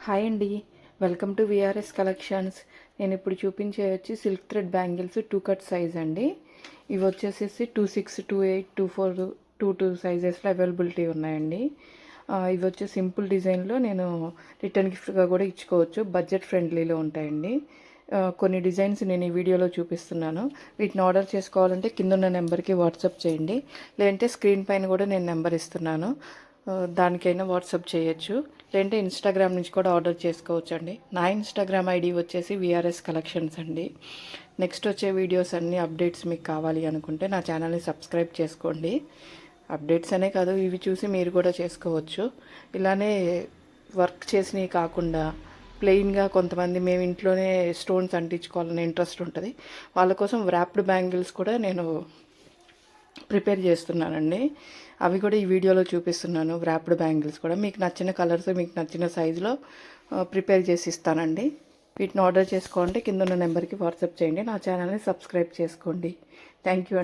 Hi అండి. Welcome to VRS collections. నేను ఇప్పుడు చూపించే వచ్చి silk thread bangles 2 cut size అండి. ఇవి వచ్చేసేసి 26, 28, 24, 22 సైజెస్లో అవైలబిలిటీ ఉన్నాయండి. ఇవి వచ్చే సింపుల్ డిజైన్లో నేను రిటర్న్ గిఫ్ట్గా కూడా ఇచ్చుకోవచ్చు. బడ్జెట్ ఫ్రెండ్లీలో ఉంటాయండి. కొన్ని డిజైన్స్ నేను ఈ వీడియోలో చూపిస్తున్నాను. వీటిని ఆర్డర్ చేసుకోవాలంటే కింద ఉన్న నెంబర్కి వాట్సాప్ చేయండి. లేదంటే స్క్రీన్ పైన కూడా నేను నెంబర్ ఇస్తున్నాను, దానికైనా వాట్సాప్ చేయొచ్చు. లేదంటే ఇన్స్టాగ్రామ్ నుంచి కూడా ఆర్డర్ చేసుకోవచ్చు అండి. నా ఇన్స్టాగ్రామ్ ఐడి వచ్చేసి విఆర్ఎస్ కలెక్షన్స్ అండి. నెక్స్ట్ వచ్చే వీడియోస్ అన్నీ అప్డేట్స్ మీకు కావాలి అనుకుంటే నా ఛానల్ని సబ్స్క్రైబ్ చేసుకోండి. అప్డేట్స్ అనే కాదు, ఇవి చూసి మీరు కూడా చేసుకోవచ్చు. ఇలానే వర్క్ చేసినవి కాకుండా ప్లెయిన్గా కొంతమంది మేము ఇంట్లోనే స్టోన్స్ అంటించుకోవాలని ఇంట్రెస్ట్ ఉంటుంది. వాళ్ళ కోసం వ్రాప్డ్ బ్యాంగిల్స్ కూడా నేను ప్రిపేర్ చేస్తున్నానండి. అవి కూడా ఈ వీడియోలో చూపిస్తున్నాను. వ్రాప్డ్ బ్యాంగిల్స్ కూడా మీకు నచ్చిన కలర్స్, మీకు నచ్చిన సైజులో ప్రిపేర్ చేసి ఇస్తానండి. వీటిని ఆర్డర్ చేసుకోవాలంటే కింద ఉన్న నెంబర్కి వాట్సాప్ చేయండి. నా ఛానల్ని సబ్స్క్రైబ్ చేసుకోండి. Thank you.